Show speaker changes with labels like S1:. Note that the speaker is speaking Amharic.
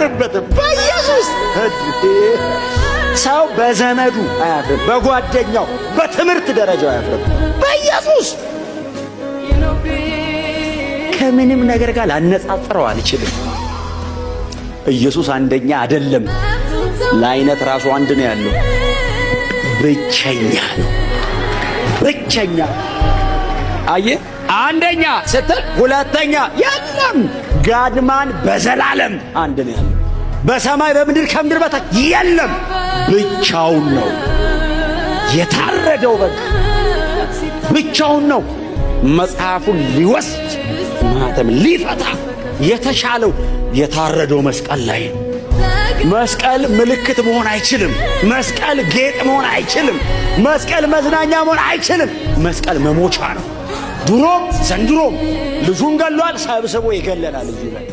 S1: አያፍርበትም በኢየሱስ። ሰው በዘመዱ አያፍርም፣ በጓደኛው በትምህርት ደረጃው አያፍርም በኢየሱስ። ከምንም ነገር ጋር ላነጻጽረው አልችልም። ኢየሱስ አንደኛ አይደለም። ለአይነት ራሱ አንድ ነው ያለው። ብቸኛ ነው። ብቸኛ አየ አንደኛ ስትል ሁለተኛ የለም። ጋድማን በዘላለም አንድ ነው ያለው። በሰማይ በምድር ከምድር በታች የለም። ብቻውን ነው የታረደው በግ ብቻውን ነው። መጽሐፉን ሊወስድ ማተም ሊፈታ የተሻለው የታረደው መስቀል ላይ ነው። መስቀል ምልክት መሆን አይችልም። መስቀል ጌጥ መሆን አይችልም። መስቀል መዝናኛ መሆን አይችልም። መስቀል መሞቻ ነው። ድሮም ዘንድሮም ልጁን ገሏል፣ ሰብስቦ ይገለናል። ልጁ ላይ